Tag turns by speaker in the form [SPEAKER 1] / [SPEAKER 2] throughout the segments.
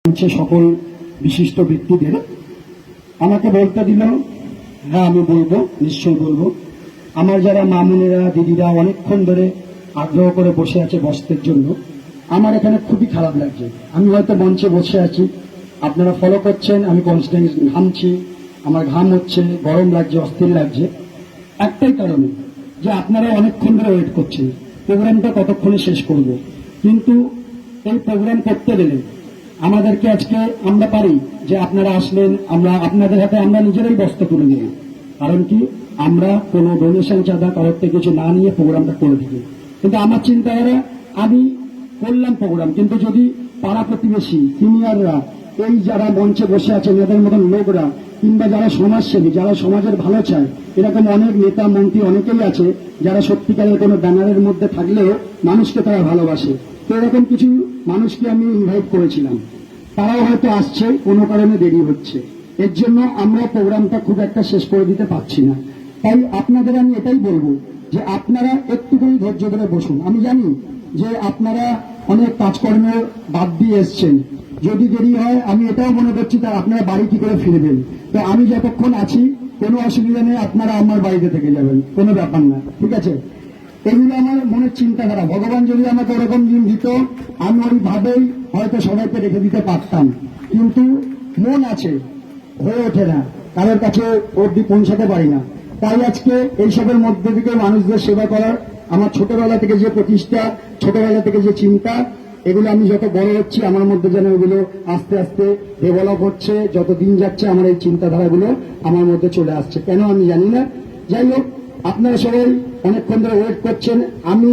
[SPEAKER 1] হচ্ছে সকল বিশিষ্ট ব্যক্তিদের আমাকে বলতে দিল। হ্যাঁ, আমি বলবো, নিশ্চয়ই বলবো। আমার যারা মামুনেরা দিদিরা অনেকক্ষণ ধরে আগ্রহ করে বসে আছে বসতের জন্য, আমার এখানে খুবই খারাপ লাগছে। আমি হয়তো মঞ্চে বসে আছি, আপনারা ফলো করছেন, আমি কনস্ট্যান্ট ঘামছি, আমার ঘাম হচ্ছে, গরম লাগছে, অস্থির লাগছে। একটাই কারণে যে আপনারা অনেকক্ষণ ধরে ওয়েট করছেন প্রোগ্রামটা কতক্ষণে শেষ করব। কিন্তু এই প্রোগ্রাম করতে গেলে আমাদেরকে আজকে আমরা পারি যে আপনারা আসলেন, আমরা আপনাদের হাতে আমরা নিজেরাই বস্তা তুলে দিই। কারণ কি, আমরা কোনো ডোনেশন চাঁদা কারোর থেকে কিছু না নিয়ে প্রোগ্রামটা করে দিই। কিন্তু আমার চিন্তাধারা, আমি করলাম প্রোগ্রাম, কিন্তু যদি পাড়া প্রতিবেশী সিনিয়ররা, এই যারা মঞ্চে বসে আছেন এদের মতন লোকরা, কিংবা যারা সমাজসেবী, যারা সমাজের ভালো চায়, এরকম অনেক নেতা মন্ত্রী অনেকেই আছে যারা সত্যিকারের কোনো ব্যানারের মধ্যে থাকলেও মানুষকে তারা ভালোবাসে। তো এরকম কিছু মানুষকে আমি ইনভাইট করেছিলাম, তারাও হয়তো আসছে, কোনো কারণে দেরি হচ্ছে। এর জন্য আমরা প্রোগ্রামটা খুব একটা শেষ করে দিতে পারছি না। তাই আপনাদের আমি এটাই বলবো যে আপনারা একটুখানি ধৈর্য ধরে বসুন। আমি জানি যে আপনারা অনেক কাজকর্ম বাদ দিয়ে এসছেন, যদি দেরি হয় আমি এটাও মনে করছি তা আপনারা বাড়ি কি করে ফিরবেন। তো আমি যতক্ষণ আছি কোনো অসুবিধা নেই, আপনারা আমার বাড়িতে থেকে যাবেন, কোনো ব্যাপার না, ঠিক আছে? এগুলো আমার মনের চিন্তাধারা। ভগবান যদি আমাকে ওরকম দিন দিত, আমি ওইভাবেই হয়তো সবাইকে রেখে দিতে পারতাম, কিন্তু মন আছে, হয়ে ওঠে না, কারোর কাছে অব্দি পৌঁছাতে পারি না। তাই আজকে এইসবের মধ্যে থেকে মানুষদের সেবা করার আমার ছোটবেলা থেকে যে প্রতিষ্ঠা, ছোটবেলা থেকে যে চিন্তা, এগুলো আমি যত বড় হচ্ছি আমার মধ্যে যেন এগুলো আস্তে আস্তে ডেভেলপ হচ্ছে। যত দিন যাচ্ছে আমার এই চিন্তাধারাগুলো আমার মধ্যে চলে আসছে, কেন আমি জানি না। যাই হোক, আপনারা সবাই অনেকক্ষণ ধরে ওয়েট করছেন। আমি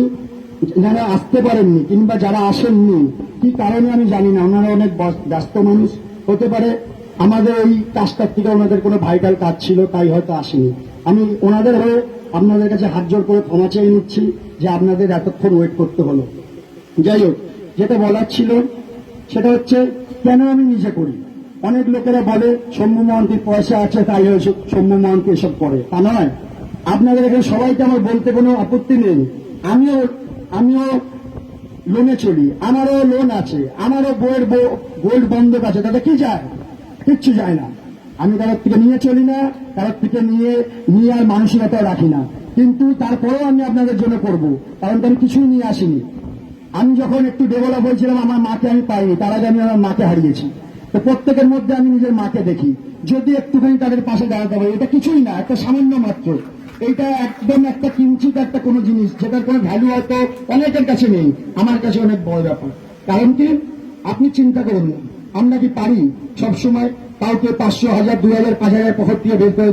[SPEAKER 1] যারা আসতে পারেননি কিংবা যারা আসেননি কি কারণে আমি জানি না, ওনারা অনেক ব্যস্ত মানুষ হতে পারে, আমাদের এই কাজটার থেকে ওনাদের কোনো ভাইটাল কাজ ছিল তাই হয়তো আসেনি। আমি ওনাদের হয়ে আপনাদের কাছে হাত জোর করে ক্ষমা চেয়ে নিচ্ছি যে আপনাদের এতক্ষণ ওয়েট করতে হলো। যাই হোক, যেটা বলার ছিল সেটা হচ্ছে কেন আমি নিজে করি। অনেক লোকেরা বলে শম্ভু মহান্তির পয়সা আছে তাই শম্ভু মহান্তি এসব করে, তা নয়। আপনাদের এখানে সবাইকে আমার বলতে কোনো আপত্তি নেই। আমিও লোনে চলি, আমারও লোন আছে, আমারও বইয়ের গোল্ড বন্ধক আছে, তাতে কি যায়? কিচ্ছু যায় না। আমি কারোর থেকে নিয়ে চলি না, কারোর থেকে নিয়ে আর মানসিকতাও রাখি না। কিন্তু তারপরেও আমি আপনাদের জন্য করব, কারণ আমি কিছুই নিয়ে আসিনি। আমি যখন একটু ডেভেলপ হয়েছিলাম আমার মাকে আমি পাইনি, তার আগে আমি আমার মাকে হারিয়েছি। তো প্রত্যেকের মধ্যে আমি নিজের মাকে দেখি, যদি একটুখানি তাদের পাশে দাঁড়াতে পারি, এটা কিছুই না, একটা সামান্য মাত্র। এইটা একদম একটা কিঞ্চিত একটা কোনো জিনিস যেটার কোনো ভ্যালু হয়তো অনেকের কাছে নেই, আমার কাছে অনেক বড় ব্যাপার। কারণ কি, আপনি চিন্তা করুন, আমরা কি পারি সবসময় কাউকে 500, 1000, 2000, 5000 পকেট দিয়ে বের করে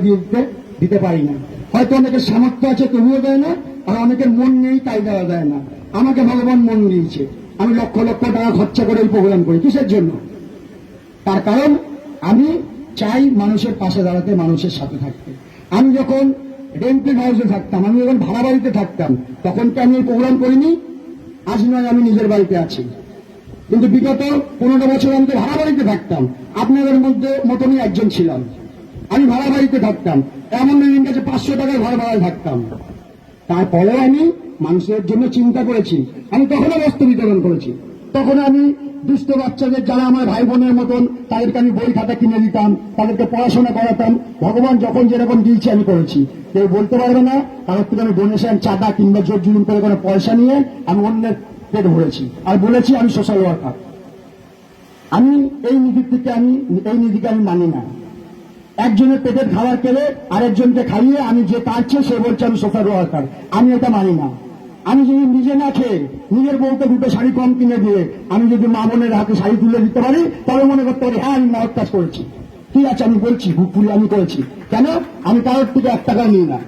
[SPEAKER 1] দিতে পারি না। হয়তো অনেকের সামর্থ্য আছে তবুও দেয় না, আর অনেকের মন নেই তাই দেওয়া যায় না। আমাকে ভগবান মন দিয়েছে, আমি লক্ষ লক্ষ টাকা খরচা করে এই প্রোগ্রাম করি। কিসের জন্য? তার কারণ আমি চাই মানুষের পাশে দাঁড়াতে, মানুষের সাথে থাকতে। আমি যখন রেন্টেড হাউসে থাকতাম, আমি যখন ভাড়া বাড়িতে থাকতাম, তখন কি আমি এই প্রোগ্রাম করিনি? আজ নয় আমি নিজের বাড়িতে আছি, কিন্তু বিগত 15 বছর আমি তো ভাড়া বাড়িতে থাকতাম, আপনাদের মধ্যে মতনই একজন ছিলাম। আমি ভাড়া বাড়িতে থাকতাম, এমন দিন কাছে 500 টাকার ভাড়ায় থাকতাম। তারপরেও আমি মানুষের জন্য চিন্তা করেছি। আমি তখনও বস্ত্র বিতরণ করেছি, তখন আমি দুস্থ বাচ্চাদের যারা আমার ভাই বোনের মতন তাদেরকে আমি বই খাতা কিনে দিতাম, তাদেরকে পড়াশোনা করাতাম। ভগবান যখন যেরকম দিয়েছে আমি করেছি। কেউ বলতে পারবে না তাদের থেকে আমি ডোনেশন, চাঁদা কিংবা জোর জুলুম করে কোনো পয়সা নিয়ে আমি অন্যের পেট ভরেছি। আর বলেছি আমি সোশ্যাল ওয়ার্কার। আমি এই নীতিকে আমি মানি না। একজনের পেটের খাবার কেড়ে আরেকজনকে খাইয়ে আমি যে পারছে সে বলছে আমি সোশ্যাল ওয়ার্কার। আমি এটা মানি না। আমি যদি নিজে না খেয়ে নিজের বউকে 2টো শাড়ি কম কিনে দিয়ে আমি যদি মা বোনের হাতে শাড়ি তুলে দিতে পারি, তবে মনে করতে পারি হ্যাঁ আমি মহৎ কাজ করেছি। ঠিক আছে, আমি বলছি বুক ফুলে আমি করেছি। কেন? আমি কারোর থেকে 1 টাকা নিই না,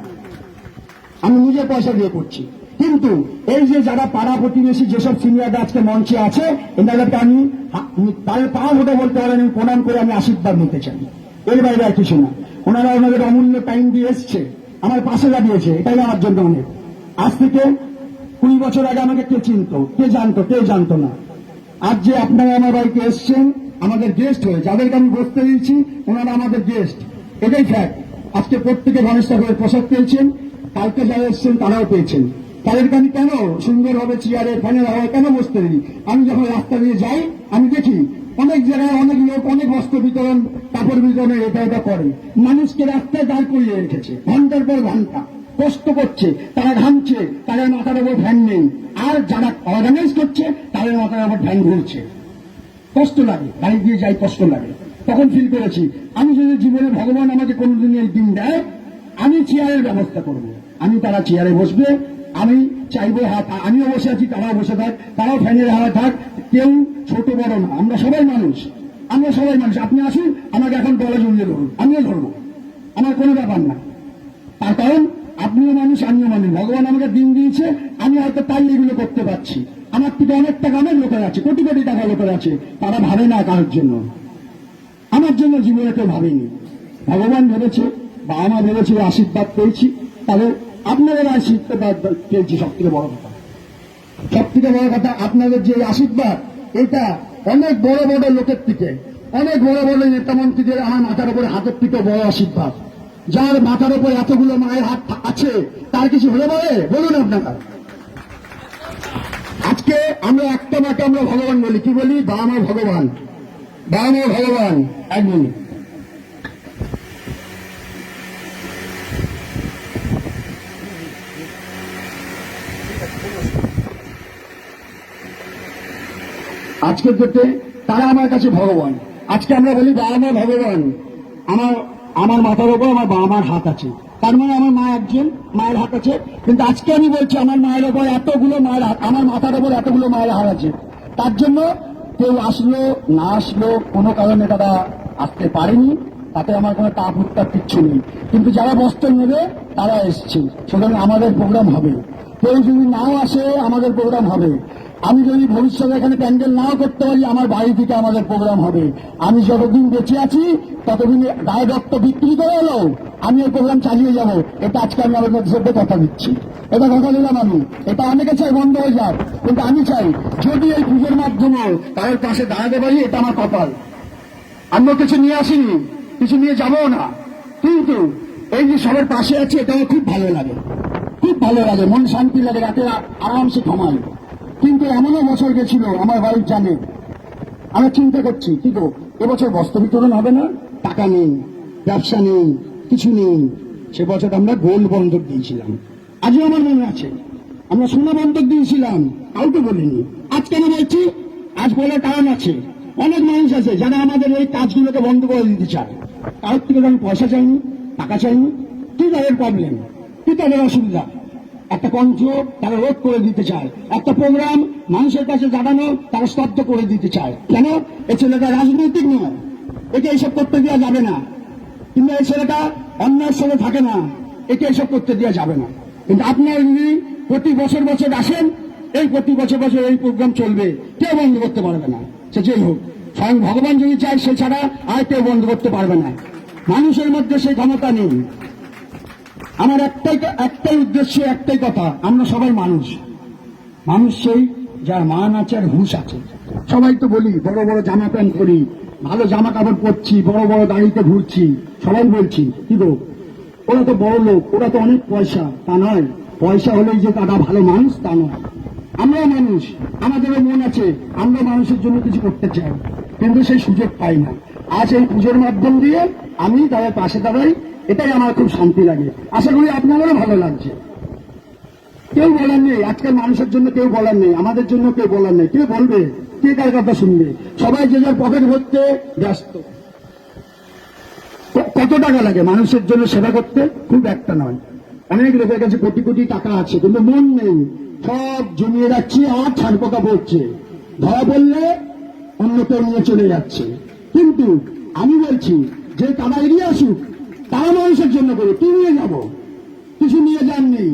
[SPEAKER 1] আমি নিজের পয়সা দিয়ে করছি। কিন্তু এই যে যারা পাড়া প্রতিবেশী যেসব সিনিয়ররা আজকে মঞ্চে আছে, এনাদেরকে আমি তাদের পা ভোটে বলতে পারেন আমি প্রণাম করে আমি আশীর্বাদ নিতে চাই, এর বাইরে আর কিছু না। ওনারা ওনাদের অমূল্য টাইম দিয়ে এসছে, আমার পাশে দাঁড়িয়েছে, এটাই আমার জন্য অনেক। আজ থেকে 20 বছর আগে আমাকে কে চিনতো, কে জানতো না। আজ যে আপনারা আমার বাড়িতে এসছেন আমাদের গেস্ট হয়ে, যাদেরকে আমি বসতে দিয়েছি ওনারা আমাদের গেস্ট, এটাই ফ্যাক্ট। আজকে প্রত্যেকে গণেশ ঠাকুরের প্রসাদ পেয়েছেন, কালকে যারা এসছেন তারাও পেয়েছেন। তাদেরকে আমি কেন সুন্দরভাবে চেয়ারে ফ্যানের হাওয়ায় কেন বসতে দিই? আমি যখন রাস্তা দিয়ে যাই আমি দেখি অনেক জায়গায় অনেক লোক অনেক বস্ত্র বিতরণ, কাপড় বিতরণে এটা করে, মানুষকে রাস্তায় দাঁড় করিয়ে রেখেছে ঘন্টার পর ঘন্টা, কষ্ট করছে, তারা ঘামছে, তাদের মাথার উপর ফ্যান নেই, আর যারা অর্গানাইজ করছে তাদের মাথার উপর ফ্যান ঘুরছে। কষ্ট লাগে, গাড়ি দিয়ে যাই কষ্ট লাগে। তখন ফিল করেছি আমি যদি জীবনে ভগবান আমাকে কোনোদিন এই দিন দেয়, আমি চেয়ারের ব্যবস্থা করব। আমি তারা চেয়ারে বসবে, আমি চাইবো হাত, আমিও বসে আছি তারাও বসে থাক, তারাও ফ্যানের হাওয়া থাক, কেউ ছোট বড় না, আমরা সবাই মানুষ, আমরা সবাই মানুষ। আপনি আসুন আমাকে এখন গলা জড়িয়ে ধরুন, আমিও ধরবো, আমার কোনো ব্যাপার না। তার কারণ আপনিও মানুষ আমিও মানুষ, ভগবান আমাকে দিন দিয়েছে, আমি হয়তো তাই এগুলো করতে পারছি। আমার থেকে অনেক টাকা অনেক লোকের আছে, কোটি কোটি টাকা লোকের আছে, তারা ভাবে না কারোর জন্য। আমার জন্য জীবনে কেউ ভাবেনি, ভগবান ভেবেছে, বাবা মা ভেবেছে, আশীর্বাদ পেয়েছি, তাহলে আপনাদের আশীর্বাদ পেয়েছি। সব থেকে বড় কথা, সব থেকে বড় কথা, আপনাদের যে আশীর্বাদ, এটা অনেক বড় বড় লোকের থেকে, অনেক বড় বড় নেতা মন্ত্রীদের আমার মাথার উপরে হাতের থেকে বড় আশীর্বাদ। যার মাথার উপর এতগুলো মায়ের হাত আছে, তার কিছু হলে বলে বলুন আপনারা। আজকে আমরা একটা মাকে আমরা ভগবান বলি, কি বলি? বাবা মা ভগবান, বাবা মা ভগবান। এক মিনিট, আজকের ডেটে তারা আমার কাছে ভগবান। আজকে আমরা বলি বাবা মা ভগবান। আমার আমার মাথার উপর আমার বাবা মার হাত আছে, তার মানে আমার মা একজন, মায়ের হাত আছে। কিন্তু আজকে আমি বলছি আমার মায়ের উপর এতগুলো মায়ের হাত, আমার মাথার উপর এতগুলো মায়ের হাত আছে। তার জন্য কেউ আসলো না আসলো, কোনো কারণে তারা আসতে পারেনি, তাতে আমার কোনো তাপ উত্তাপ কিচ্ছু নেই। কিন্তু যারা বস্ত্র নেবে তারা এসছে, সুতরাং আমাদের প্রোগ্রাম হবে। কেউ যদি নাও আসে আমাদের প্রোগ্রাম হবে। আমি যদি ভবিষ্যতে এখানে প্যান্ডেল নাও করতে পারি, আমার বাড়ি থেকে আমাদের প্রোগ্রাম হবে। আমি যতদিন বেঁচে আছি ততদিন গায়ে রক্ত বিক্রি করে এলো আমি এই প্রোগ্রাম চালিয়ে যাব। এটা আজকে আমি আমাদের সত্যি কথা দিচ্ছি, এটা কথা দিলাম আমি। এটা অনেকে চাই বন্ধ হয়ে যাক, কিন্তু আমি চাই যদি এই পুজোর মাধ্যমে তাদের পাশে দাঁড়াতে পারি, এটা আমার কপাল। আমি কিছু নিয়ে আসিনি, কিছু নিয়ে যাবো না, কিন্তু এই যে সবার পাশে আছে এটা আমার খুব ভালো লাগে, খুব ভালো লাগে, মন শান্তি লাগে, রাতে আরামসে ঘুমাই। কিন্তু এমনও বছর গেছিল, আমার ওয়াইফ জানে, আমরা চিন্তা করছি কি গো এবছর বস্ত্র বিতরণ হবে না, টাকা নেই, ব্যবসা নেই, কিছু নেই। সে বছর আমরা গোল্ড বন্ধক দিয়েছিলাম, আজও আমার মনে আছে, আমরা সোনা বন্ধক দিয়েছিলাম, কাউকে বলিনি। আজ কেন বলছি? আজ বলার কারণ আছে, অনেক মানুষ আছে যারা আমাদের এই কাজগুলোকে বন্ধ করে দিতে চায়। কারোর থেকে আমি পয়সা চাইনি, টাকা চাইনি, কি তাদের প্রবলেম, কি তাদের অসুবিধা, একটা কণ্ঠ তারা রোধ করে দিতে চায়, একটা প্রোগ্রাম মানুষের কাছে জানানো তারা স্তব্ধ করে দিতে চায়। কেন? এই ছেলেটা রাজনৈতিক নয়, একে এইসব করতে দেওয়া যাবে না, কিংবা এই ছেলেটা অন্যায়ের সঙ্গে থাকে না, একে এইসব করতে দেওয়া যাবে না। কিন্তু আপনারা যদি প্রতি বছর বছর আসেন, এই প্রতি বছর বছর এই প্রোগ্রাম চলবে, কেউ বন্ধ করতে পারবে না, সে যেই হোক। স্বয়ং ভগবান যদি চায় সে ছাড়া আর কেউ বন্ধ করতে পারবে না, মানুষের মধ্যে সেই ক্ষমতা নেই। আমার একটাই উদ্দেশ্য, একটাই কথা, আমরা সবাই মানুষ, মানুষ সেই যার মান আছে আর হুঁশ আছে। সবাই তো বলি বড় বড় জামা প্যান্ট পরি, ভালো জামা কাপড় পরছি, বড় বড় গাড়িতে ঘুরছি, সবাই বলছি কি গো ওরা তো বড় লোক, ওরা তো অনেক পয়সা, তা নয়। পয়সা হলেই যে তারা ভালো মানুষ তা নয়। আমরাও মানুষ, আমাদেরও মন আছে, আমরা মানুষের জন্য কিছু করতে চাই, কিন্তু সেই সুযোগ পাই না। আজ এই পুজোর মাধ্যম দিয়ে আমি তাদের পাশে দাঁড়াই, এটাই আমার খুব শান্তি লাগে। আশা করি আপনাদেরও ভালো লাগছে। কেউ বলার নেই, আজকাল মানুষের জন্য কেউ বলার নেই, আমাদের জন্য কেউ বলার নেই। কে বলবে, কে কার কথা শুনবে? সবাই যে যার পকেট ভরতে ব্যস্ত। কত টাকা লাগে মানুষের জন্য সেবা করতে? খুব একটা নয়। অনেক লোকের কাছে কোটি কোটি টাকা আছে, কিন্তু মন নেই, সব জমিয়ে রাখছে আর ছাড় পোকা পড়ছে, ধরা পড়লে অন্য কেউ নিয়ে চলে যাচ্ছে। কিন্তু আমি বলছি যে তারা এগিয়ে আসুক, তারা মানুষের জন্য করে, কি নিয়ে যাব? কিছু নিয়ে যাননি।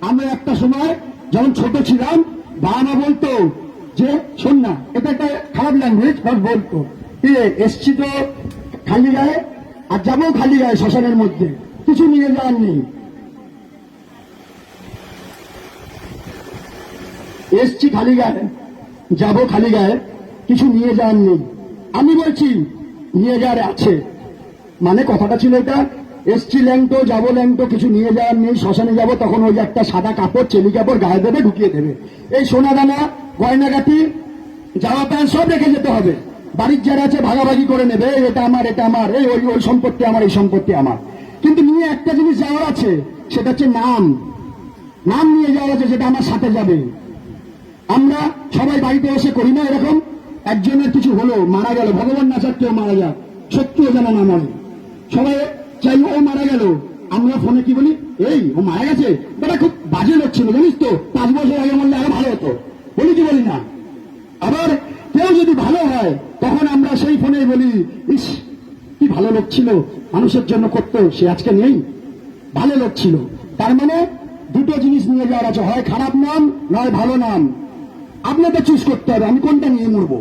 [SPEAKER 1] আমরা একটা সময় যখন ছোট ছিলাম, বাবা মা বলতো যে শোন না, এটা একটা খারাপ ল্যাঙ্গুয়েজ, বাট বলতো এসছি তো খালি গায়ে আর যাবো খালি গায়ে শ্মশানের মধ্যে, কিছু নিয়ে যাননি। এসছি খালি গায়ে, যাবো খালি গায়ে, কিছু নিয়ে যাননি। আমি বলছি নিয়ে যাওয়ার আছে, মানে কথাটা ছিল এটা, এসছি ল্যাংটো, যাবো ল্যাংটো, কিছু নিয়ে যাওয়ার নেই, শ্মশানে যাবো, তখন ওই যে একটা সাদা কাপড়, চেলি কাপড় গায়ে দেবে, ঢুকিয়ে দেবে। এই সোনাদানা, গয়নাগাটি, জামা প্যান্ট সব রেখে যেতে হবে। বাড়ির যারা আছে ভাগাভাগি করে নেবে, এটা আমার, এটা আমার, এই ওই ওই সম্পত্তি আমার, এই সম্পত্তি আমার। কিন্তু নিয়ে একটা জিনিস যাওয়ার আছে, সেটা হচ্ছে নাম। নাম নিয়ে যাওয়ার আছে, যেটা আমার সাথে যাবে। আমরা সবাই বাড়িতে এসে করি না এরকম? একজনের কিছু হলো, মারা গেল, ভগবান না চাক কেউ মারা যাক, সত্যিও যেন না মরে, সবাই চাই ও মারা গেল। আমরা ফোনে কি বলি, এই ও মারা গেছে, বেটা খুব বাজে লোক ছিল জানিস তো, 5 বছর আগে মরলে আরো ভালো হতো, বলি কি বলি না? আবার কেউ যদি ভালো হয়, তখন আমরা সেই ফোনে বলি, ইস কি ভালো লোক ছিল, মানুষের জন্য করতো, সে আজকে নেই, ভালো লোক ছিল। তার মানে দুটো জিনিস নিয়ে যাওয়ার আছে, হয় খারাপ নাম, নয় ভালো নাম। আপনাদের চুজ করতে হবে, আমি কোনটা নিয়ে মরবো।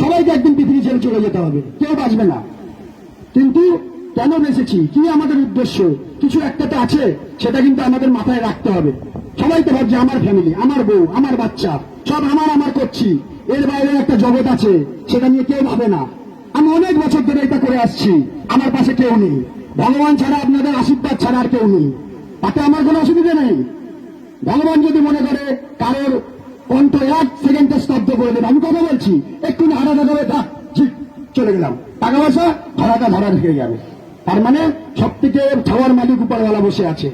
[SPEAKER 1] সবাইকে একদিন পৃথিবী ছেড়ে চলে যেতে হবে, কেউ বাঁচবে না। কিন্তু কেন বেঁচেছি, কি আমাদের উদ্দেশ্য, কিছু একটা তো আছে, সেটা কিন্তু আমাদের মাথায় রাখতে হবে। সবাই তো ভাবছে আমার ফ্যামিলি, আমার বউ, আমার বাচ্চা, সব আমার আমার করছি, এর বাইরে একটা জগৎ আছে, সেটা নিয়ে কেউ ভাবে না। আমি অনেক বছর ধরে এটা করে আসছি, আমার পাশে কেউ নেই, ভগবান ছাড়া, আপনাদের আশীর্বাদ ছাড়া আর কেউ নেই, তাতে আমার কোনো অসুবিধা নেই। ভগবান যদি মনে করে কারোর কণ্ঠ 1 সেকেন্ডে স্তব্ধ করে দেবে, আমি কথা বলছি, একটু হারাটা দেবে, চলে গেলাম, টাকা পয়সা ভাড়াটা ভাড়া রেখে যাবে। তার মানে সব থেকে ছাওয়ার মালিক উপরওয়ালা বসে আছে,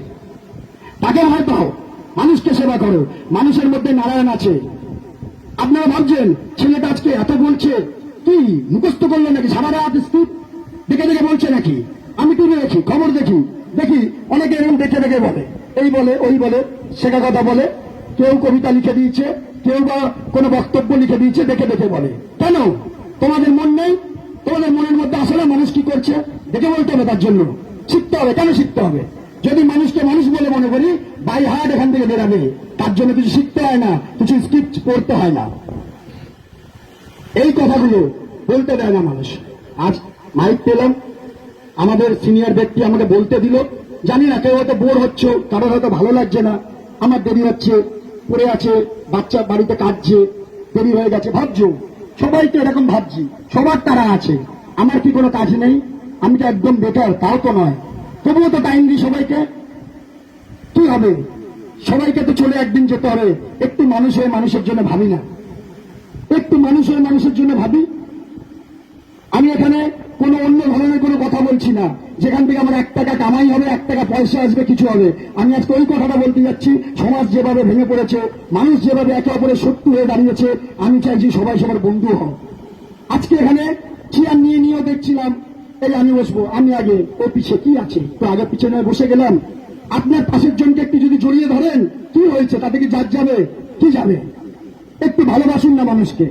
[SPEAKER 1] তাকে ভয় পাও, মানুষকে সেবা করো, মানুষের মধ্যে নারায়ণ আছে। আপনারা ভাবছেন ছেলেটা আজকে এত বলছে, কি মুখস্থ করলো নাকি, সারা রাত স্তূপ দেখে দেখে বলছে নাকি? আমি টিভি দেখি, খবর দেখি, অনেকে এরকম দেখে দেখে বলে, এই বলে ওই বলে, শেখা কথা বলে, কেউ কবিতা লিখে দিয়েছে, কেউ বা কোনো বক্তব্য লিখে দিয়েছে, দেখে দেখে বলে। কেন? তোমাদের মন নেই? তোমাদের মনের মধ্যে আসলে মানুষ কি করছে দেখে বলতে হবে, তার জন্য শিখতে হবে। কেন শিখতে হবে? যদি মানুষকে মানুষ বলে মনে করি, বাই হার্ট এখান থেকে বেরাবে, তার জন্য কিছু শিখতে হয় না, কিছু স্ক্রিপ্ট পড়তে হয় না। এই কথাগুলো বলতে দেয় না মানুষ। আজ মাইক পেলাম, আমাদের সিনিয়র ব্যক্তি আমাকে বলতে দিল, জানি না কেউ হয়তো বোর হচ্ছে, কারোর হয়তো ভালো লাগছে না, আমার দেরি হচ্ছে, পড়ে আছে, বাচ্চা বাড়িতে কাঁদছে, দেরি হয়ে গেছে, ভাবছো সবাইকে এরকম ভাবছি, সবার তারা আছে, আমার কি কোনো কাজ নেই, আমি তো একদম বেকার, তাও তো নয়, তবুও তো টাইম দিই সবাইকে। কি হবে, সবাইকে তো চলে একদিন যেতে হবে, একটু মানুষ হয়ে মানুষের জন্য ভাবি না, একটু মানুষ হয়ে মানুষের জন্য ভাবি। আমি এখানে কোনো অন্য ধরনের কোনো কথা বলছি না, যেখান থেকে আমার 1 টাকা কামাই হবে, 1 টাকা পয়সা আসবে, কিছু হবে। আমি আজকে ওই কথাটা বলতে যাচ্ছি, সমাজ যেভাবে ভেঙে পড়েছে, মানুষ যেভাবে একে অপরের শত্রু হয়ে দাঁড়িয়েছে, আমি চাইছি সবাই সবার বন্ধু হন। আজকে এখানে চেয়ার নিয়ে নিয়েও দেখছিলাম, এই আমি বসবো, আমি আগে, ও পিছিয়ে, কি আছে তো আগে পিছনে বসে গেলাম। আপনার পাশের জনকে একটু যদি জড়িয়ে ধরেন, কি হয়েছে, তাতে কি যার যাবে, কি যাবে? একটু ভালোবাসুন না মানুষকে।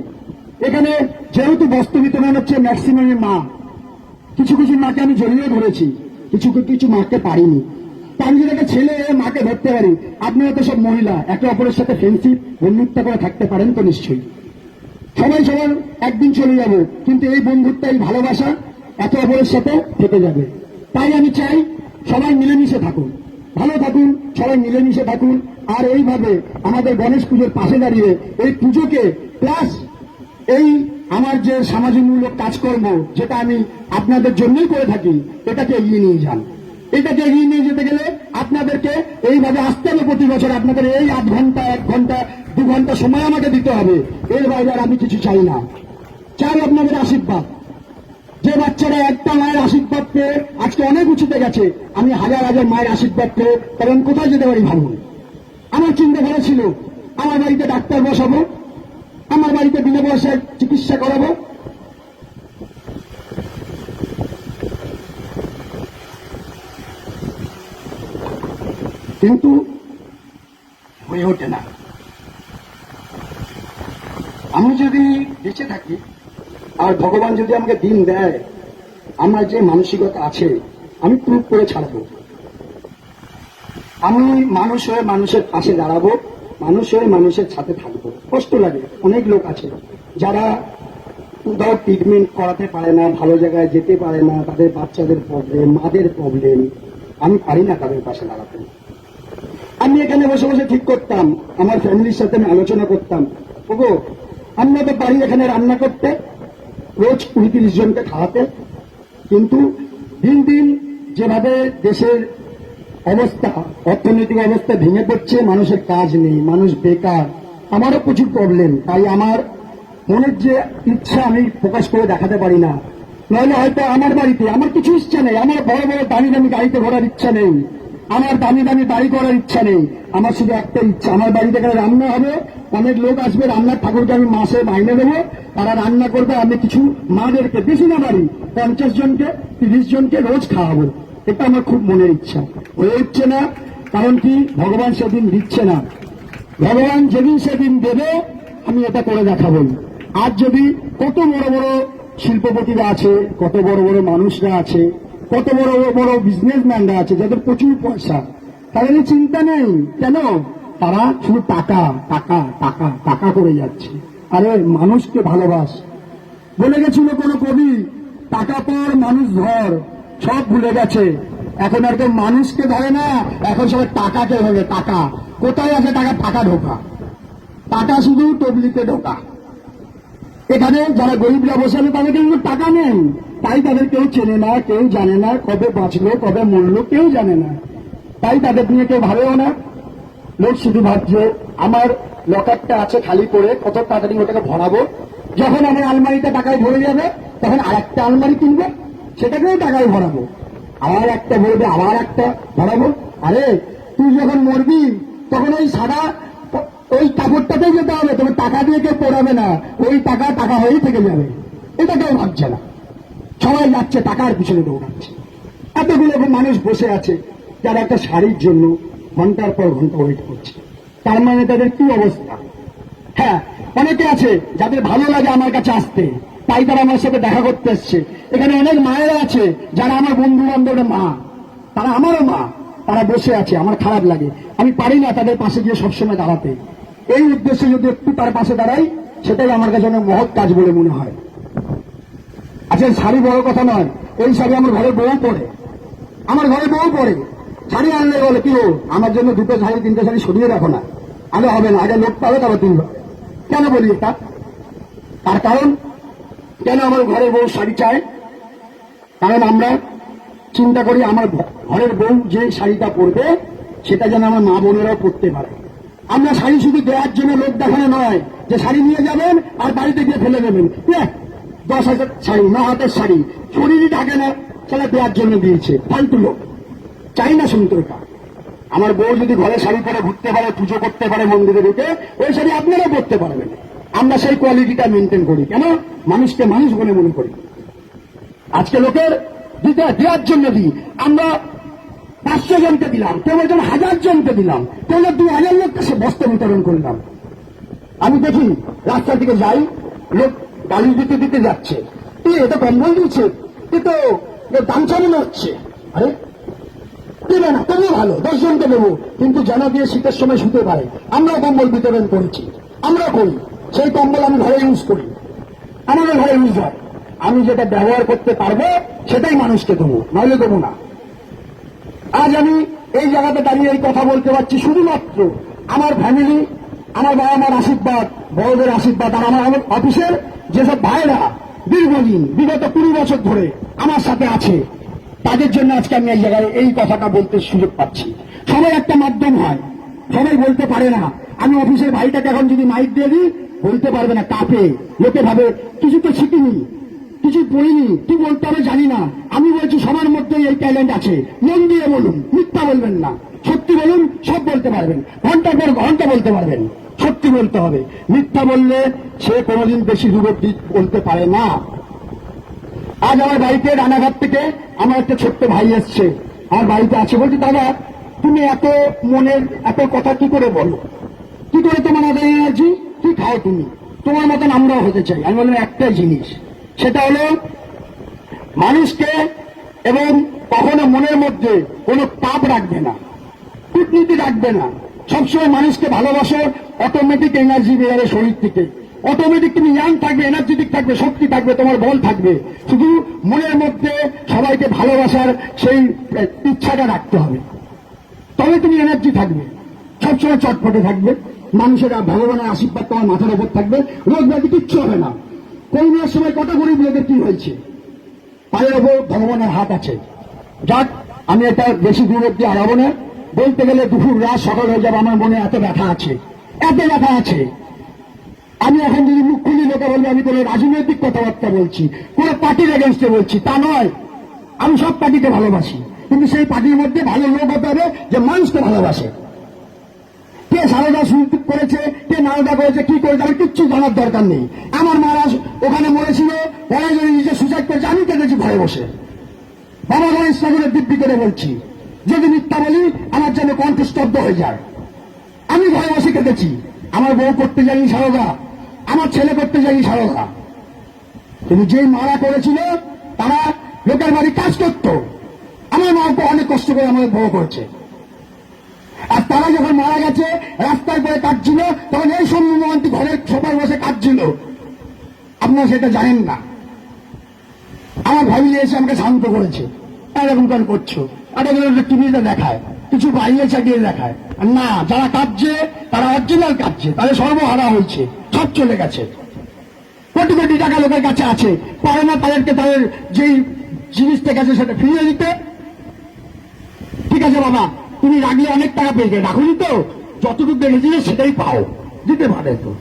[SPEAKER 1] এখানে যেহেতু বস্ত্র বিতরণ হচ্ছে ম্যাক্সিমামের মা, কিছু কিছু মাকে আমি জড়িয়ে ধরেছি, কিছু কিছু মাকে পারিনি। তা আমি যদি একটা ছেলে মাকে ধরতে পারি, আপনারা তো সব মহিলা, একে অপরের সাথে ফ্রেন্ডশিপ বন্ধুত্ব করে থাকতে পারেন তো নিশ্চয়ই। সবাই সবার একদিন চলে যাব, কিন্তু এই বন্ধুত্ব, এই ভালোবাসা একে অপরের সাথে থেকে যাবে। তাই আমি চাই সবাই মিলেমিশে থাকুন, ভালো থাকুন, সবাই মিলেমিশে থাকুন। আর এইভাবে আমাদের গণেশ পুজোর পাশে দাঁড়িয়ে এই পুজোকে প্লাস এই আমার যে সামাজিকমূলক কাজকর্ম, যেটা আমি আপনাদের জন্যই করে থাকি, এটাকে এগিয়ে নিয়ে যান। এটাকে এগিয়ে নিয়ে যেতে গেলে আপনাদেরকে এইভাবে আসতে হবে প্রতি বছর। আপনাদের এই 8 ঘন্টা, 1 ঘন্টা, 2 ঘন্টা সময় আমাকে দিতে হবে, এর বাইরে আর আমি কিছু চাই না। চাই আপনাদের আশীর্বাদ। যে বাচ্চারা একটা মায়ের আশীর্বাদ পেয়ে আজকে অনেক উঁচুতে গেছে, আমি হাজার হাজার মায়ের আশীর্বাদ পেয়ে কারণ কোথায় যেতে পারি ভাবুন। আমার চিন্তা করা ছিল আমার বাড়িতে ডাক্তার বসাবো, আমার বাড়িতে বিনা পয়সায় চিকিৎসা করাবো, কিন্তু হয়ে ওঠে না। আমি যদি বেঁচে থাকি আর ভগবান যদি আমাকে দিন দেয়, আমার যে মানসিকতা আছে আমি প্রুভ করে ছাড়বো। আমি মানুষ হয়ে মানুষের পাশে দাঁড়াবো, মানুষ হয়ে মানুষের সাথে থাকবো। কষ্ট লাগে, অনেক লোক আছে যারা ধর ট্রিটমেন্ট করাতে পারে না, ভালো জায়গায় যেতে পারে না, তাদের বাচ্চাদের প্রবলেম, মাদের প্রবলেম, আমি পারি না তাদের পাশে দাঁড়াতে। আমি এখানে বসে বসে ঠিক করতাম, আমার ফ্যামিলির সাথে আমি আলোচনা করতাম, ওগো আমরা তো পারি এখানে রান্না করতে, রোজ 20-30 জনকে খাওয়াতে, কিন্তু দিন দিন যেভাবে দেশের অবস্থা, অর্থনৈতিক অবস্থা ভেঙে পড়ছে, মানুষের কাজ নেই, মানুষ বেকার, আমারও প্রচুর প্রবলেম। তাই আমার মনের যে ইচ্ছা আমি প্রকাশ করে দেখাতে পারি না। নইলে হয়তো আমার বাড়িতে আমার কিছু ইচ্ছা নেই, আমার বড় বড় দামি দামি গাড়িতে ঘোরার ইচ্ছা নেই, আমার দামি দামি বাড়ি করার ইচ্ছা নেই। আমার শুধু একটা ইচ্ছা, আমার বাড়িতে এখানে রান্না হবে, অনেক লোক আসবে, রান্নার ঠাকুরকে আমি মাসে মাইনে দেবো, তারা রান্না করবে, আমি কিছু মাদেরকে, বেশি না বাড়ি 50 জনকে 30 জনকে রোজ খাওয়াবো। এটা আমার খুব মনের ইচ্ছা। হয়ে উঠছে না, কারণ কি ভগবান সেদিন দিচ্ছে না। ভগবান যেদিন সেদিন দেবে আমি এটা করে দেখাবো। আজ যদি কত বড় বড় শিল্পপতিরা আছে, কত বড় বড় মানুষরা আছে, কত বড় বড় বিজনেসম্যানরা আছে যাদের প্রচুর পয়সা, তাদের চিন্তা নেই কেন? তারা শুধু টাকা টাকা টাকা টাকা করে যাচ্ছে। আরে মানুষকে ভালোবাস। বলে গেছিল কোন কবি, টাকা পর মানুষ ধর, সব ভুলে গেছে। এখন আর কেউ মানুষকে ধরে না, এখন সবাই টাকাকে ধরে। টাকা কোথায় আছে? টাকা টাকা ঢোকা, টাকা শুধু তবলিতে ঢোকা। এখানে যারা গরিবরা বসে আছে তাদের কিন্তু টাকা নেই, তাই তাদের কেউ চেনে না, কেউ জানে না, কবে বাঁচলো কবে মরলো কেউ জানে না, তাই তাদের নিয়ে কেউ ভাবেও না। লোক শুধু ভাবছে আমার লকারটা আছে খালি করে, কত তাড়াতাড়ি ওটাকে ভরাবো, যখন আমার আলমারিটা টাকায় ভরে যাবে তখন আর একটা আলমারি কিনবে, সেটাকেও টাকায় ভরাবো, আবার একটা ভরবে, আবার একটা ভরাবো। আরে তুই যখন মরবি তখন ওই সাদা ওই কাপড়টাতেই যেতে হবে, তবে টাকা দিয়ে কেউ পড়াবে না, ওই টাকা টাকা হয়েই থেকে যাবে। এটা কেউ ভাবছে না, সবাই যাচ্ছে টাকার পিছনে দৌড়াচ্ছে। এতগুলো মানুষ বসে আছে যারা একটা শাড়ির জন্য ঘন্টার পর ঘন্টা ওয়েট করছে, তার মানে তাদের কি অবস্থা। হ্যাঁ, অনেকে আছে যাদের ভালো লাগে আমার কাছে আসতে, তাই তারা আমার সাথে দেখা করতে এসছে। এখানে অনেক মায়েরা আছে যারা আমার বন্ধু বান্ধবের মা, তারা আমারও মা, তারা বসে আছে, আমার খারাপ লাগে, আমি পারি না তাদের পাশে গিয়ে সবসময় দাঁড়াতে। এই উদ্দেশ্যে যদি একটু তার পাশে দাঁড়াই, সেটাই আমার কাছে অনেক মহৎ কাজ বলে মনে হয়। আচ্ছা, শাড়ি বড় কথা নয়, এই শাড়ি আমার ঘরে বউ পরে, আমার ঘরে বউ পরে। শাড়ি আনলে বলে কি হো, আমার জন্য দুটো শাড়ি তিনটে শাড়ি সরিয়ে রাখো না, আগে হবে না, আগে লোক পাবে তারপর তুলবে। কেন বলি এটা? তার কারণ, কেন আমার ঘরের বউ শাড়ি চায়? কারণ আমরা চিন্তা করি আমার ঘরের বউ যে শাড়িটা পরবে সেটা যেন আমার মা বোনেরাও পরতে পারে। আমরা শাড়ি শুধু দেওয়ার জন্য, লোক দেখানো নয় যে শাড়ি নিয়ে যাবেন আর বাড়িতে গিয়ে ফেলে দেবেন। 10,000 শাড়ি, 9 হাতের শাড়ি, শরীরই থাকে না, সেটা দেওয়ার জন্য দিয়েছে, ফালতু লোক। চাই না শুনতে এটা। আমার বউ যদি ঘরে শাড়ি পরে ঘুরতে পারে, পুজো করতে পারে মন্দিরে ঢুকে, ওই শাড়ি আপনারাও পরতে পারবেন। আমরা সেই কোয়ালিটিটা মেনটেন করি, কেন? মানুষকে মানুষ বলে মনে করি। আজকে লোকের দেওয়ার জন্য দিই, আমরা 500 জনকে দিলাম, কেউ একজন 1000 জনকে দিলাম, কেউ 2000 লোককে সে বস্ত্র বিতরণ করলাম। আমি দেখি রাস্তার দিকে যাই, লোক গালি দিতে দিতে যাচ্ছে, এটা কম্বল দিচ্ছে, কিন্তু গামছা মনে হচ্ছে। আরে দেবে না, তবুও ভালো, 10 জনকে দেবো, কিন্তু জানা দিয়ে শীতের সময় শুতে পারে। আমরাও কম্বল বিতরণ করেছি, আমরা করি, সেই কম্বল আমি ঘরে ইউজ করি, আমাদের ঘরে ইউজ হয়। আমি যেটা ব্যবহার করতে পারবো সেটাই মানুষকে দেবো, নইলে দেবো না। আজ আমি এই জায়গাতে দাঁড়িয়ে এই কথা বলতে পারছি শুধুমাত্র আমার ফ্যামিলি, আমার বাবা মার আশীর্বাদ, বড়দের আশীর্বাদ, আর আমার অফিসের যেসব ভাইরা দীর্ঘদিন, বিগত 20 বছর ধরে আমার সাথে আছে, তাদের জন্য আজকে আমি এই জায়গায় এই কথাটা বলতে সুযোগ পাচ্ছি। সবাই একটা মাধ্যম হয়, সবাই বলতে পারে না। আমি অফিসের ভাইটাকে এখন যদি মাইক দিয়ে দিই, বলতে পারবে না, কাঁপে, লোকে ভাবে কিছু তো শিখিনি, কিছু পড়িনি, কি বলতে হবে জানি না। আমি বলছি সবার মধ্যে এই ট্যালেন্ট আছে, মন দিয়ে বলুন, মিথ্যা বলবেন না, সত্যি বলুন, সব বলতে পারবেন, ঘন্টার পর ঘন্টা বলতে পারবেন। সত্যি বলতে হবে, মিথ্যা বললে সে কোনোদিন বেশি দূর বলতে পারে না। আজ আমার বাড়িতে রানাঘাট থেকে আমার একটা ছোট্ট ভাই এসছে, আমার বাড়িতে আছে, বলছি দাদা তুমি এত মনের এত কথা কি করে বলো, কি করে তোমার আদায় এনার্জি, কি খাও তুমি, তোমার মতন আমরাও হতে চাই। আমি বললাম একটাই জিনিস, সেটা হলো মানুষকে এবং কখনো মনের মধ্যে কোনো পাপ রাখবে না, কূটনীতি রাখবে না, সবসময় মানুষকে ভালোবাসো, অটোমেটিক এনার্জি বেরোবে শরীর থেকে, অটোমেটিক তুমি ইয়াং থাকবে, এনার্জেটিক থাকবে, শক্তি থাকবে, তোমার বল থাকবে। শুধু মনের মধ্যে সবাইকে ভালোবাসার সেই ইচ্ছাটা রাখতে হবে, তবে তুমি এনার্জি থাকবে, সবসময় চটপটে থাকবে, মানুষের ভগবানের আশীর্বাদ তোমার মাথার উপর থাকবে, রোগ ব্যাধি কিচ্ছু হবে না। করোনার সময় কত গরিব লোকের কি হয়েছে, পায়ের ওপর ভগবানের হাত আছে। যাক আমি এটা বেশি দূর অব্দি আড়াবো না, বলতে গেলে দুপুর রাত সকাল হয়ে যাবে, আমার মনে এত ব্যথা আছে, এত ব্যথা আছে। আমি এখন যদি মুখ খুলি লোকে বলবো আমি কোনো রাজনৈতিক কথাবার্তা বলছি, কোন পার্টির এগেনস্টে বলছি, তা নয়। আমি সব পার্টিকে ভালোবাসি, কিন্তু সেই পার্টির মধ্যে ভালো লোক হতে হবে যে মানুষকে ভালোবাসে। কে সারদা সুযোগ করেছে, কে নারদা করেছে, কি করেছে আমি কিচ্ছু জানার দরকার নেই। আমার মারা ওখানে মরেছিল, পরে যদি নিজে সুসাইড করেছে, আমি কেটেছি ঘরে বসে। বাবা গণেশ ঠাকুরের দিব্যি করে বলছি, যদি মিথ্যা বলি আমার যেন কণ্ঠস্তব্ধ হয়ে যায়। আমি ঘরে বসে কেটেছি। আমার বউ করতে যাইনি সারদা, আমার ছেলে করতে যাইনি সারদা, কিন্তু যেই মারা করেছিল তারা লোকের বাড়ি কাজ করতো। আমার মাকে অনেক কষ্ট করে আমাদের বউ করেছে। আর তারা যখন মারা গেছে, রাস্তায় করে কাটছিল, তখন এই সৌম্য মহান্তি ঘরের সোফায় বসে কাটছিল। আপনারা সেটা জানেন না। আমার ফ্যামিলি এসে আমাকে শান্ত করেছে, এরকম কেন করছো, টিভিতে দেখায়, কিছু বাইরে চালিয়ে দেখায়। আর না, যারা কাঁদছে তারা অরিজিনাল কাঁদছে, তাদের সর্বহারা হয়েছে, সব চলে গেছে। কোটি কোটি টাকা লোকের কাছে আছে, পারে না তাদেরকে তাদের যেই জিনিসটা গেছে সেটা ফিরিয়ে দিতে। ঠিক আছে বাবা, তুমি রাখলে অনেক টাকা পেয়েছে, রাখুনি তো, যতটুকু দেখেছিল সেটাই পাও, দিতে পারে তো।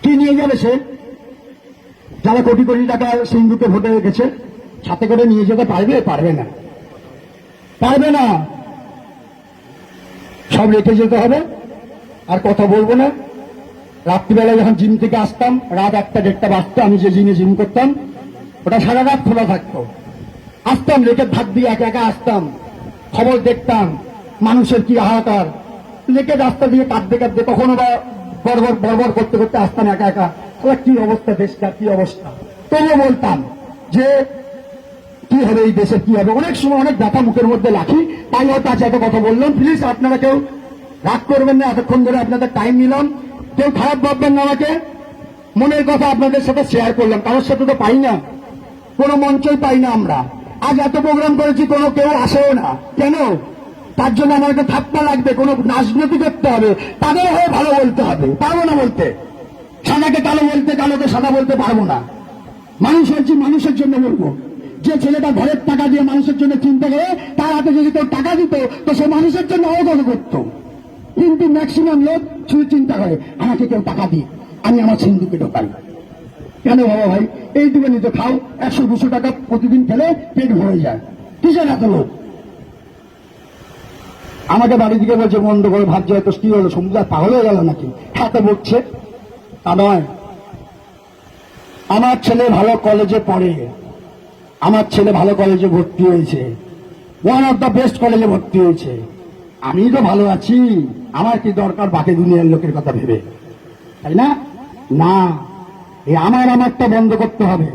[SPEAKER 1] কি নিয়ে যাবে সে? যারা কোটি কোটি টাকা সিন্ধুকে ভোটে রেখেছে, সাথে করে নিয়ে যেতে পারবে? পারবে না, পারবে না। সব রেখে যেতে হবে। আর কথা বলবো না। রাত্রিবেলায় যখন জিম থেকে আসতাম, রাত 1টা-1:30 বাজতো, আমি যে জিমে জিম করতাম ওটা সারা রাত খোলা থাকতো। আসতাম, লেকের ধার দিয়ে একা একা আসতাম, খবর দেখতাম মানুষের কি হাহাকার। লেকের রাস্তা দিয়ে কাঁদতে কাঁদতে, কখনো বা বড় করতে করতে আসতাম একা একা। কি অবস্থা দেশটা, কি অবস্থা। তবুও বলতাম যে কি হবে এই দেশে, কি হবে। অনেক সময় অনেক ব্যথা মুখের মধ্যে রাখি, তাই হয়তো আজ এত কথা বললাম। প্লিজ আপনারা কেউ রাগ করবেন না, এতক্ষণ ধরে আপনাদের টাইম নিলাম, কেউ খারাপ ভাববেন না। আমাকে মনের কথা আপনাদের সাথে শেয়ার করলাম, কারোর সাথে তো পাই না, কোনো মঞ্চই পাই না আমরা। আজ এত প্রোগ্রাম করেছি, কোনো কেউ আসেও না। কেন? তার জন্য আমাকে থাপ্পা লাগবে, কোনো রাজনীতি করতে হবে, তাদের হয়ে ভালো বলতে হবে। পারবো না বলতে, সাদাকে কালো বলতে, কালোকে সাদা বলতে পারবো না। মানুষ হচ্ছে, মানুষের জন্য বলবো। যে ছেলেটা ঘরের টাকা দিয়ে মানুষের জন্য চিন্তা করে, তার হাতে যদি কেউ টাকা দিত তো সে মানুষের জন্য অবগত করত। কিন্তু ম্যাক্সিমাম লোক শুধু চিন্তা করে আমাকে কেউ টাকা দিয়ে আমি আমার সিন্ধুকে ঢোকাই। কেন বাবা ভাই? এইটুকু নিতে খাও, 100-200 টাকা প্রতিদিন খেলে পেট ভরে যায়। কিসের এত লোক? আমাকে বাড়ি দিকে বলছে বন্ধ করে, ভাবছে হয়তো কি হলো, সমুদ্র পাগল হয়ে গেল নাকি, হাতে বকছে। তা নয়। আমার ছেলে ভালো কলেজে পড়ে, আমার ছেলে ভালো কলেজে ভর্তি হয়েছে, ওয়ান অফ দ্য বেস্ট কলেজে ভর্তি হয়েছে। আমি তো ভালো আছি, আমার কি দরকার বাকি দুনিয়ার লোকের কথা ভেবে, তাই না? না, এই আমারটা বন্ধ করতে হবে।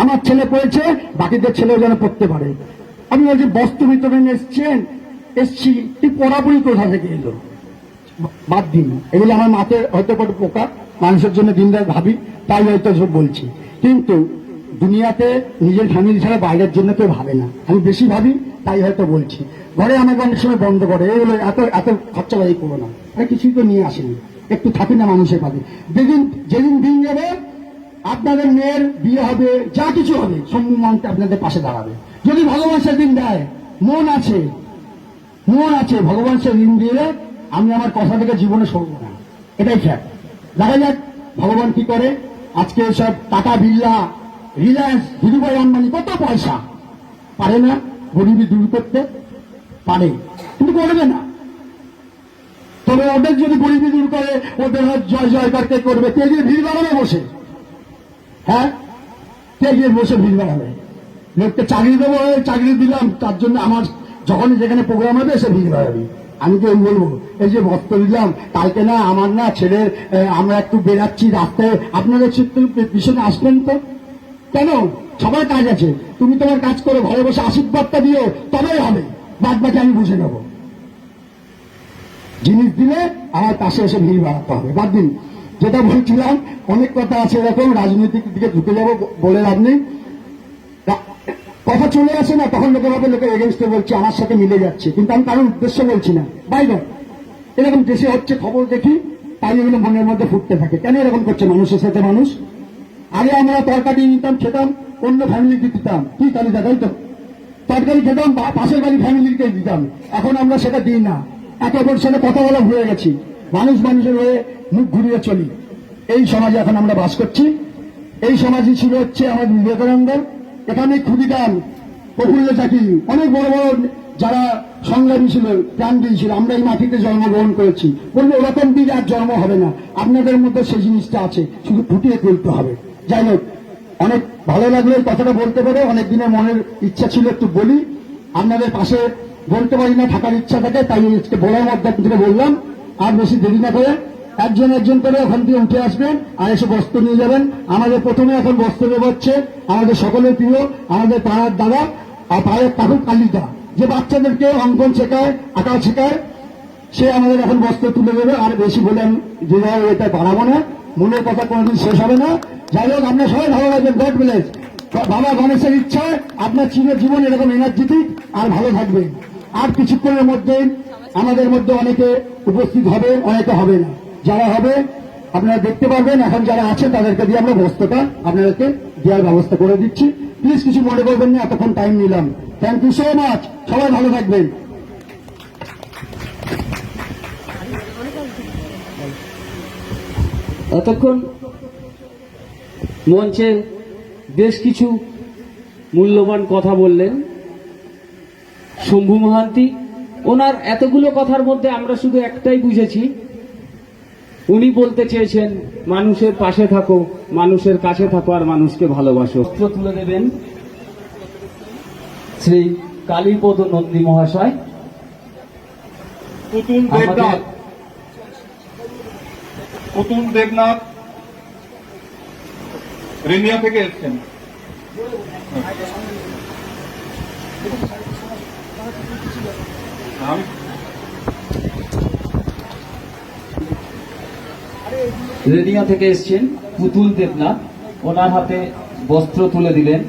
[SPEAKER 1] আমার ছেলে পড়েছে, বাকিদের ছেলেও যেন পড়তে পারে। আমি বলছি বস্ত্র বিতরণে এসছি, তুই পড়াপড়ি কোথা থেকে এলো? বাদ দিন, এগুলো আমার মাথায় হয়তো কোনো পোকা, মানুষের জন্য দিনরাত ভাবি, তাই হয়তো সব বলছি। কিন্তু দুনিয়াতে নিজের ফ্যামিলি ছাড়া বাইরের জন্য কেউ ভাবে না, আমি বেশি ভাবি, তাই হয়তো বলছি। ঘরে আমাকে অনেক সময় বন্ধ করে, এগুলো এত এত খরচাবাজি করবো না, আরে কিছুই তো নিয়ে আসেনি, একটু থাকি না মানুষের পাবে। যেদিন দিন যাবে আপনাদের মেয়ের বিয়ে হবে, যা কিছু হবে, সম্মানটা আপনাদের পাশে দাঁড়াবে। যদি ভগবান সেদিন দেয়, মন আছে, ভগবান সে ঋণ দিয়ে, আমি আমার কথা থেকে জীবনে সরবো না, এটাই ফ্যাক্ট। দেখা যাক ভগবান কি করে। আজকে সব টাটা বিল্লা, রিলায়েন্স, ধীরুভাই আম্বানি, কত পয়সা, পারে না গরিবী দূর করতে? পারে, কিন্তু করবে না। তবে ওদের যদি গরিবী দূর করে, ওদের জয় জয়কার কে করবে? কে গিয়ে ভিড় বাড়াবে বসে? হ্যাঁ, কে গিয়ে বসে ভিড় বাড়াবে? লোককে চাকরি দেবো, চাকরি দিলাম, তার জন্য আমার যখনই যেখানে প্রোগ্রাম হবে সে ভিড় বাড়াবে। আমি তো বলবো, এই যে বস্ত্র দিলাম, কালকে না আমার না ছেলের, আমরা একটু বেরাচ্ছি রাস্তায়, আপনাদের পিছনে আসবেন তো? কেন? সবার কাজ আছে, তুমি তোমার কাজ করো, ঘরে বসে আশীর্বাদটা দিও, তবেই হবে, বাদ বাকি আমি বুঝে নেব। জিনিস দিলে আমার পাশে এসে ভিড় বাড়াতে হবে। বাদ দিন, যেটা বলছিলাম, অনেক কথা আছে, এরকম রাজনৈতিক দিকে ঢুকে যাবো বলে লাভ নেই। কথা চলে আসে না, তখন লোকের ভাবে লোকের এগেনস্টে বলছে, আমার সাথে মিলে যাচ্ছে, কিন্তু আমি কারোর উদ্দেশ্য বলছি না। বাইরে এরকম দেশে হচ্ছে, খবর দেখি, তাই এগুলো মনের মধ্যে ফুটতে থাকে। কেন এরকম করছে মানুষের সাথে মানুষ? আগে আমরা তরকারি নিতাম, খেতাম, অন্য ফ্যামিলিকে দিতাম, কি তালি দেখাই তো তরকারি খেতাম পাশের বাড়ি ফ্যামিলিকে দিতাম, এখন আমরা সেটা দিই না। একে অপরের সাথে কথা বলা ভুলে গেছি, মানুষ মানুষের হয়ে মুখ ঘুরিয়ে চলি। এই সমাজে এখন আমরা বাস করছি। এই সমাজই ছিল হচ্ছে আমাদের বিবেকানন্দ, এখানে ক্ষুদিরাম, প্রফুল্ল চাকি, অনেক বড় বড় যারা সংগ্রামী ছিল, প্রাণ দিয়েছিল। আমরা এই মাটিতে জন্মগ্রহণ করেছি, বলবো ওরকম দিন আর জন্ম হবে না। আপনাদের মধ্যে সেই জিনিসটা আছে, শুধু ফুটিয়ে তুলতে হবে। যাই হোক, অনেক ভালো লাগলো এই কথাটা বলতে পেরে। অনেক দিনের মনের ইচ্ছা ছিল একটু বলি, আপনাদের পাশে বলতে পারি না, থাকার ইচ্ছা থাকে, তাই আজকে বলার মধ্যে আপনাদের বললাম। আর বেশি দেরি না করে একজন একজন করে ওখান থেকে উঠে আসবেন আর এসে বস্ত্র নিয়ে যাবেন। আমাদের প্রথমে এখন বস্ত্র দেব হচ্ছে আমাদের সকলের প্রিয়, আমাদের পাড়ার দাদা আর পাড়ার কাকু কালিদা, যে বাচ্চাদেরকে অঙ্কন শেখায়, আঁকা শেখায়, সে আমাদের এখন বস্ত্র তুলে দেবে। আর বেশি বলে আমি যে এটা বাড়াবো না, মনের কথা কোনোদিন শেষ হবে না। যাই হোক, আপনার সবাই ভালো লাগবেন। God bless. বাবা গণেশের ইচ্ছায় আপনার জীবন এরকম এনার্জেটিক আর ভালো থাকবে। আর কিছুক্ষণের মধ্যে আমাদের মধ্যে অনেকে উপস্থিত হবে, অনেকে হবে না। যারা হবে আপনারা দেখতে পারবেন। এখন যারা আছে তাদেরকে দিয়ে আমরা বস্ত্রটা আপনাদেরকে দেওয়ার ব্যবস্থা করে দিচ্ছি। প্লিজ কিছু মনে করবেন না, এতক্ষণ টাইম নিলাম। থ্যাংক ইউ সো মাচ, সবাই ভালো থাকবেন।
[SPEAKER 2] এতক্ষণ মঞ্চে বেশ কিছু মূল্যবান কথা বললেন শম্ভু মহান্তি। ওনার এতগুলো কথার মধ্যে আমরা শুধু একটাই বুঝেছি, উনি বলতে চেয়েছেন মানুষের পাশে থাকো, মানুষের কাছে থাকো, আর মানুষকে ভালোবাসো। বস্ত্র তুলে দেবেন শ্রী কালীপদ নন্দী মহাশয়।
[SPEAKER 3] পুতুল দেবনাথ রেনিয়া থেকে এসছেন।
[SPEAKER 2] রেনিয়া থেকে এসছেন পুতুল দেবনাথ, ওনার হাতে বস্ত্র তুলে দিলেন।